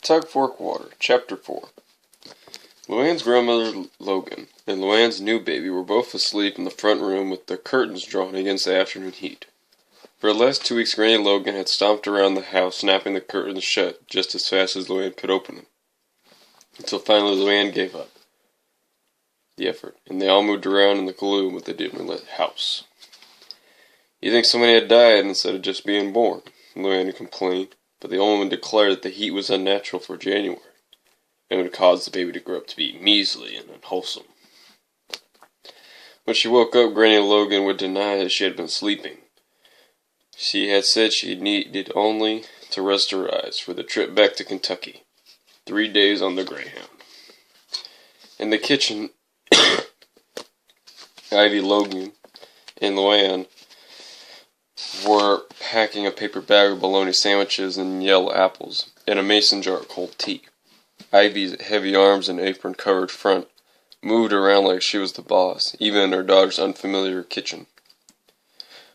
Tug Fork Water, Chapter 4. Luann's grandmother Logan and Luann's new baby were both asleep in the front room with the curtains drawn against the afternoon heat. For the last 2 weeks, Granny Logan had stomped around the house, snapping the curtains shut just as fast as Luann could open them, until finally Luann gave up the effort, and they all moved around in the gloom of the dimly lit house. "You think somebody had died instead of just being born," Luann complained, but the old woman declared that the heat was unnatural for January, and would cause the baby to grow up to be measly and unwholesome. When she woke up, Granny Logan would deny that she had been sleeping. She had said she needed only to rest her eyes for the trip back to Kentucky, 3 days on the Greyhound. In the kitchen, Ivy Logan and Luann were packing a paper bag of bologna sandwiches and yellow apples, and a mason jar of cold tea. Ivy's heavy arms and apron-covered front moved around like she was the boss, even in her daughter's unfamiliar kitchen.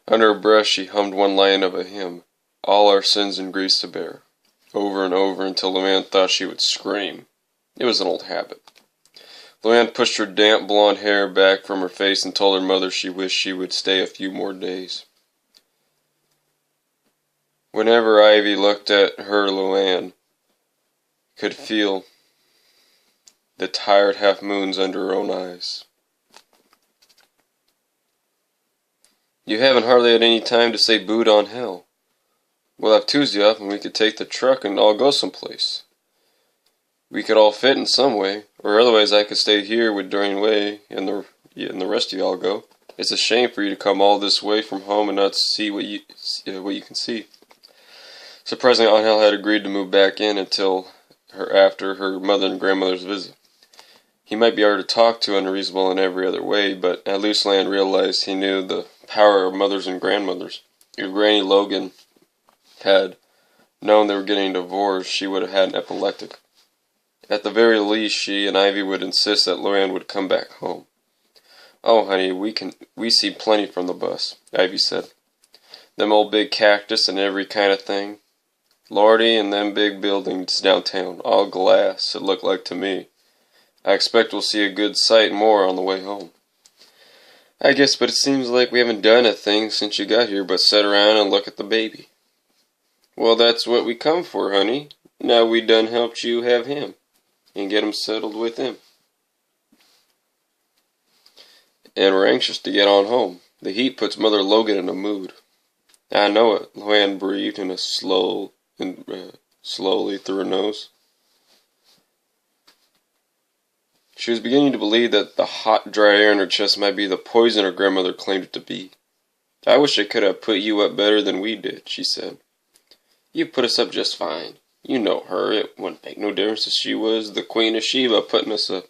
Under her breath, she hummed one line of a hymn, "All our sins and griefs to bear," over and over until Luann thought she would scream. It was an old habit. Luann pushed her damp blonde hair back from her face and told her mother she wished she would stay a few more days. Whenever Ivy looked at her, Luann could feel the tired half-moons under her own eyes. "You haven't hardly had any time to say boot on hell. We'll have Tuesday off and we could take the truck and all go someplace. We could all fit in some way, or otherwise I could stay here with Dorian Way and the rest of y'all go. It's a shame for you to come all this way from home and not see what you can see." Surprisingly, Aunt Hal had agreed to move back in until after her mother and grandmother's visit. He might be hard to talk to and unreasonable in every other way, but at least Luann realized he knew the power of mothers and grandmothers. If Granny Logan had known they were getting divorced, she would have had an epileptic. At the very least, she and Ivy would insist that Luann would come back home. "Oh, honey, we see plenty from the bus," Ivy said. "Them old big cactus and every kind of thing. Lordy, and them big buildings downtown, all glass, it looked like to me. I expect we'll see a good sight more on the way home." "I guess, but it seems like we haven't done a thing since you got here but sit around and look at the baby." "Well, that's what we come for, honey. Now we done helped you have him, and get him settled with him. And we're anxious to get on home. The heat puts Mother Logan in a mood." "I know it," Luann breathed in a slowly through her nose. She was beginning to believe that the hot, dry air in her chest might be the poison her grandmother claimed it to be. "I wish I could have put you up better than we did," she said. "You put us up just fine. You know her. It wouldn't make no difference if she was the Queen of Sheba putting us up.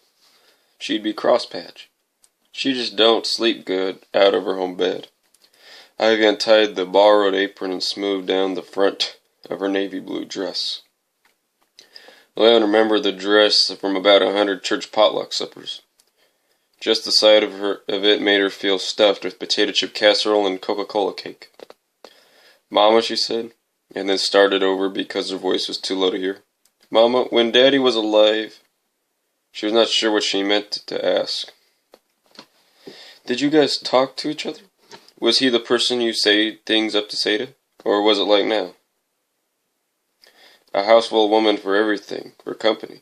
She'd be crosspatch. She just don't sleep good out of her home bed." Ivy untied the borrowed apron and smoothed down the front of her navy blue dress. Luann remembered the dress from about 100 church potluck suppers. Just the sight of it made her feel stuffed with potato chip casserole and Coca-Cola cake. "Mama," she said, and then started over because her voice was too low to hear. "Mama, when Daddy was alive..." She was not sure what she meant to ask. "Did you guys talk to each other? Was he the person you say things up to say to? Or was it like now? A houseful woman for everything, for company."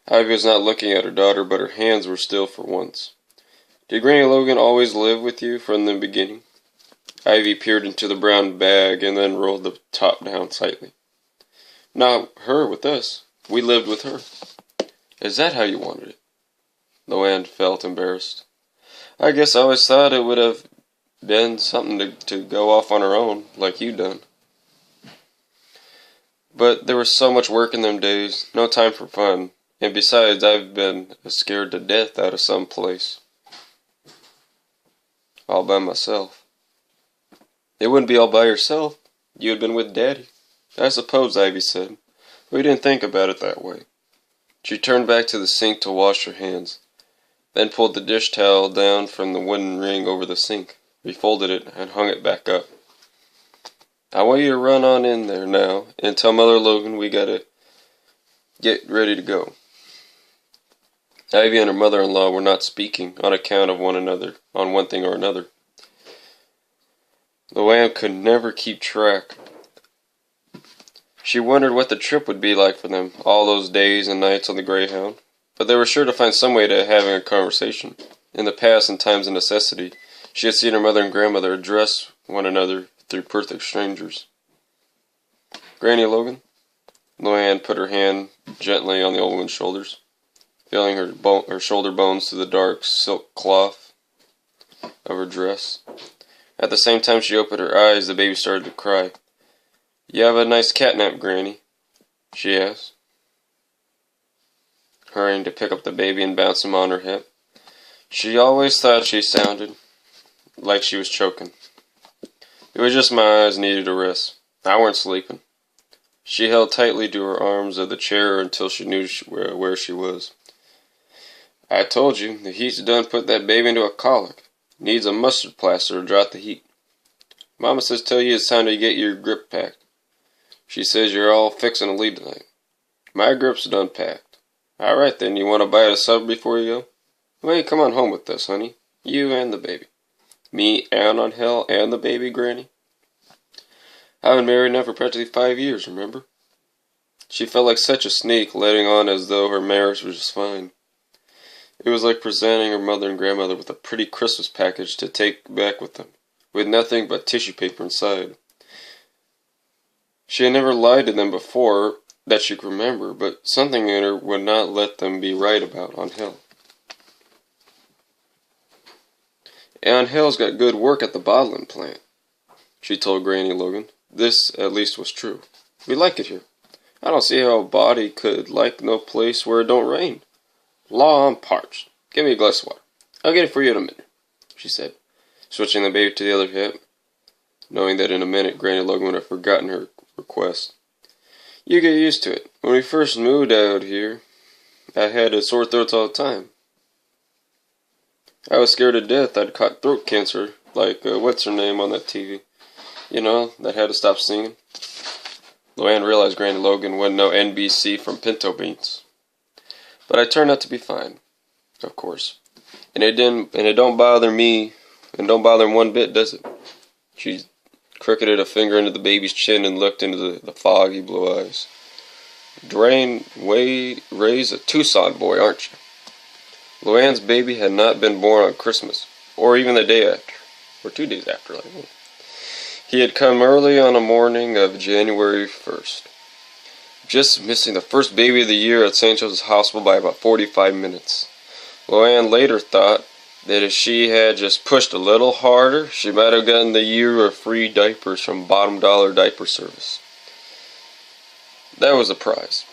Ivy was not looking at her daughter, but her hands were still for once. "Did Granny Logan always live with you from the beginning?" Ivy peered into the brown bag and then rolled the top down slightly. "Not her with us. We lived with her." "Is that how you wanted it?" Luann felt embarrassed. "I guess I always thought it would have been something to go off on her own, like you done. But there was so much work in them days, no time for fun, and besides, I've been scared to death out of some place. All by myself." "It wouldn't be all by yourself. You had been with Daddy." "I suppose," Ivy said. "We didn't think about it that way." She turned back to the sink to wash her hands, then pulled the dish towel down from the wooden ring over the sink, refolded it, and hung it back up. I want you to run on in there now and tell Mother Logan we gotta get ready to go. Ivy and her mother-in-law were not speaking on account of one another on one thing or another. Luann could never keep track. She wondered what the trip would be like for them, all those days and nights on the Greyhound, but they were sure to find some way to having a conversation. In the past, in times of necessity, she had seen her mother and grandmother address one another through perfect strangers. Granny Logan? Luann put her hand gently on the old woman's shoulders, feeling her shoulder bones through the dark silk cloth of her dress. At the same time she opened her eyes, the baby started to cry. "You have a nice catnap, Granny?" she asked, hurrying to pick up the baby and bounce him on her hip. She always thought she sounded like she was choking. It was just my eyes needed a rest. I weren't sleeping. She held tightly to her arms of the chair until she knew where she was. "I told you, the heat's done put that baby into a colic. Needs a mustard plaster to drop the heat. Mama says tell you it's time to get your grip packed. She says you're all fixing to leave tonight." "My grip's done packed." "All right then, you want to buy a supper before you go?" "Well, come on home with us, honey. You and the baby." "Me out on hell and the baby, Granny?" "I've been married now for practically 5 years, remember?" She felt like such a sneak, letting on as though her marriage was just fine. It was like presenting her mother and grandmother with a pretty Christmas package to take back with them, with nothing but tissue paper inside. She had never lied to them before, that she could remember, but something in her would not let them be right about on Hill. "Aunt Hill's got good work at the bottling plant," she told Granny Logan. This, at least, was true. "We like it here. I don't see how a body could like no place where it don't rain. Law, I'm parched. Give me a glass of water. I'll get it for you in a minute," she said, switching the baby to the other hip, knowing that in a minute Granny Logan would have forgotten her request. "You get used to it. When we first moved out here, I had sore throats all the time. I was scared to death I'd caught throat cancer, like what's her name on that TV? You know, that had to stop singing." Luann realized Granny Logan wouldn't know NBC from pinto beans. "But I turned out to be fine, of course. And it don't bother me, and don't bother him one bit, does it?" She cricketed a finger into the baby's chin and looked into the foggy blue eyes. "Drain, Ray's a Tucson boy, aren't you?" Luann's baby had not been born on Christmas, or even the day after, or 2 days after. He had come early on a morning of January 1st. Just missing the first baby of the year at St. Joseph's Hospital by about 45 minutes. Luann later thought that if she had just pushed a little harder, she might have gotten the year of free diapers from Bottom Dollar Diaper Service. That was the prize.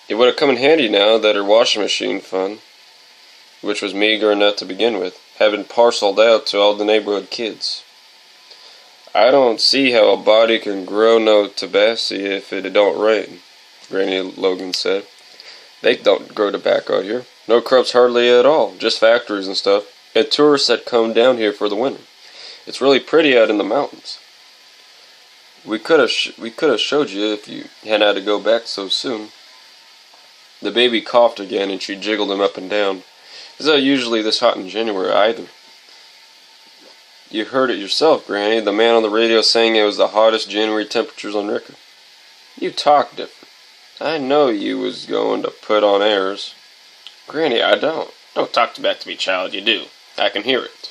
It would have come in handy now that her washing machine fund, which was meager enough to begin with, had been parceled out to all the neighborhood kids. "I don't see how a body can grow no tobacco if it don't rain," Granny Logan said. "They don't grow tobacco out here. No crops hardly at all, just factories and stuff, and tourists that come down here for the winter. It's really pretty out in the mountains. We could have showed you if you hadn't had to go back so soon." The baby coughed again, and she jiggled him up and down. "It's not usually this hot in January either." "You heard it yourself, Granny. The man on the radio saying it was the hottest January temperatures on record." "You talk different. I know you was going to put on airs." "Granny, I don't. Don't talk back to me, child. You do. I can hear it."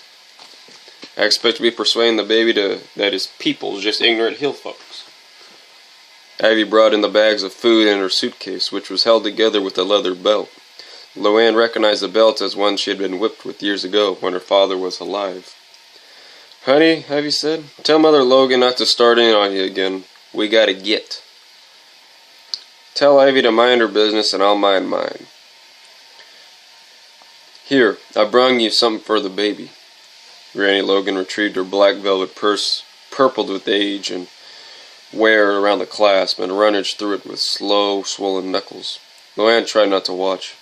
"I expect to be persuading the baby that his people's just ignorant hill folks." Ivy brought in the bags of food in her suitcase, which was held together with a leather belt. Luann recognized the belt as one she had been whipped with years ago when her father was alive. "Honey," Ivy said, "tell Mother Logan not to start in on you again. We gotta get. Tell Ivy to mind her business and I'll mind mine. Here, I brung you something for the baby." Granny Logan retrieved her black velvet purse, purpled with age and wear around the clasp, and rummaged through it with slow, swollen knuckles. Luann tried not to watch.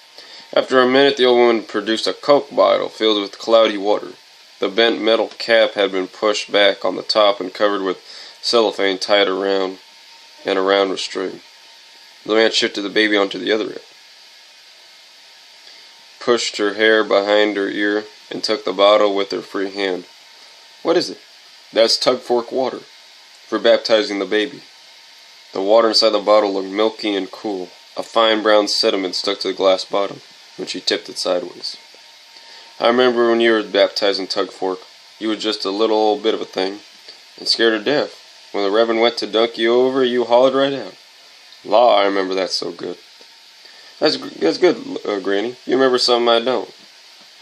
After a minute, the old woman produced a Coke bottle filled with cloudy water. The bent metal cap had been pushed back on the top and covered with cellophane tied around and around with string. Luann shifted the baby onto the other end, pushed her hair behind her ear, and took the bottle with her free hand. "What is it?" "That's tug fork water, for baptizing the baby." The water inside the bottle looked milky and cool. A fine brown sediment stuck to the glass bottom when she tipped it sideways. "I remember when you were baptizing Tug Fork. You were just a little old bit of a thing, and scared to death. When the Reverend went to dunk you over, you hollered right out. Law, I remember that so good." That's good, Granny. You remember something I don't."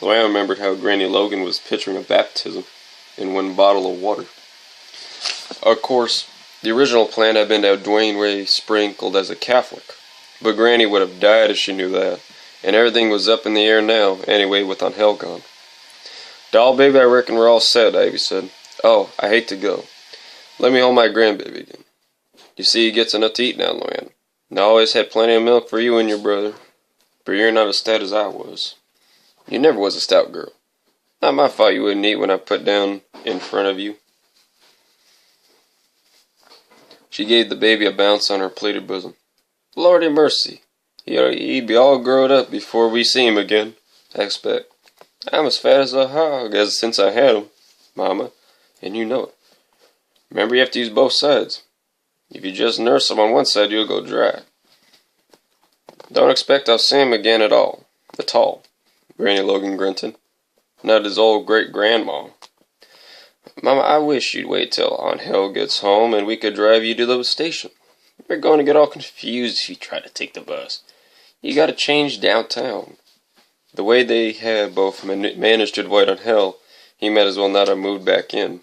Luann remembered how Granny Logan was picturing a baptism in one bottle of water. Of course, the original plan had been to have Dwayne Ray sprinkled as a Catholic, but Granny would have died if she knew that, and everything was up in the air now, anyway, with Angel gone. "Doll baby, I reckon we're all set," Ivy said. "Oh, I hate to go. Let me hold my grandbaby again. You see, he gets enough to eat now, Luann. And I always had plenty of milk for you and your brother, but you're not as stout as I was. You never was a stout girl. Not my fault you wouldn't eat when I put down in front of you." She gave the baby a bounce on her pleated bosom. "Lordy mercy, he'd be all growed up before we see him again, I expect. I'm as fat as a hog as since I had him, Mama, and you know it. Remember, you have to use both sides. If you just nurse him on one side, you'll go dry." "Don't expect I'll see him again at all, Granny Logan grunted. "Not his old great-grandma. Mama, I wish you'd wait till Aunt Hell gets home and we could drive you to the station. You're going to get all confused if you try to take the bus. You got to change downtown." The way they had both managed to avoid Aunt Hell, he might as well not have moved back in.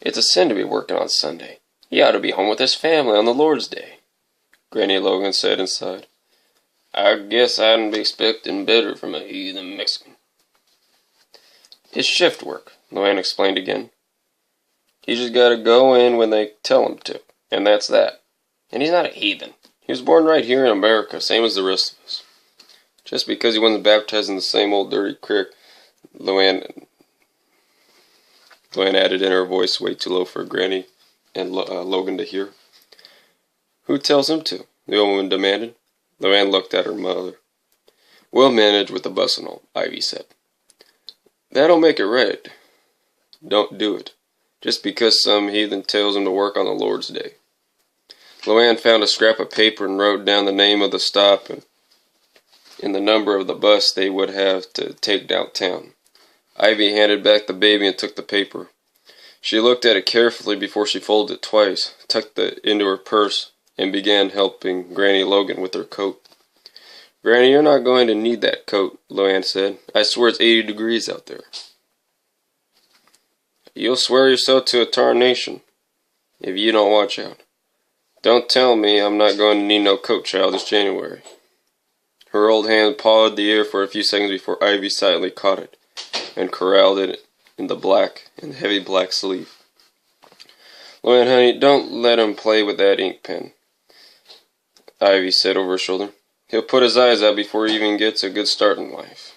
"It's a sin to be working on Sunday. He ought to be home with his family on the Lord's Day," Granny Logan said inside. "I guess I didn't be expecting better from a heathen Mexican." "It's shift work," Luann explained again. "He just gotta go in when they tell him to, and that's that. And he's not a heathen. He was born right here in America, same as the rest of us. Just because he wasn't baptized in the same old dirty creek," Luann added in her voice way too low for Granny and Logan to hear. "Who tells him to?" the old woman demanded. Luann looked at her mother. "We'll manage with the bus and all," Ivy said. "That'll make it right. Don't do it, just because some heathen tells him to work on the Lord's Day." Luann found a scrap of paper and wrote down the name of the stop and the number of the bus they would have to take downtown. Ivy handed back the baby and took the paper. She looked at it carefully before she folded it twice, tucked it into her purse, and began helping Granny Logan with her coat. "Granny, you're not going to need that coat," Luann said. "I swear it's 80 degrees out there." "You'll swear yourself to a tarnation if you don't watch out. Don't tell me I'm not going to need no coat, child, this January." Her old hand pawed the air for a few seconds before Ivy silently caught it and corralled it in the heavy black sleeve. "Luann, honey, don't let him play with that ink pen," Ivy said over her shoulder. "He'll put his eyes out before he even gets a good start in life."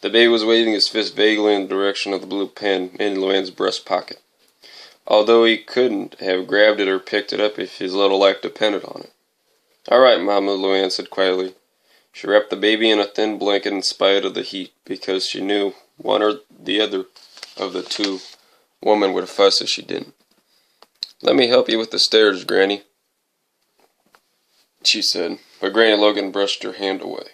The baby was waving his fist vaguely in the direction of the blue pen in Luann's breast pocket, although he couldn't have grabbed it or picked it up if his little life depended on it. "All right, Mama," Luann said quietly. She wrapped the baby in a thin blanket in spite of the heat, because she knew one or the other of the two women would fuss if she didn't. "Let me help you with the stairs, Granny," she said, but Granny Logan brushed her hand away.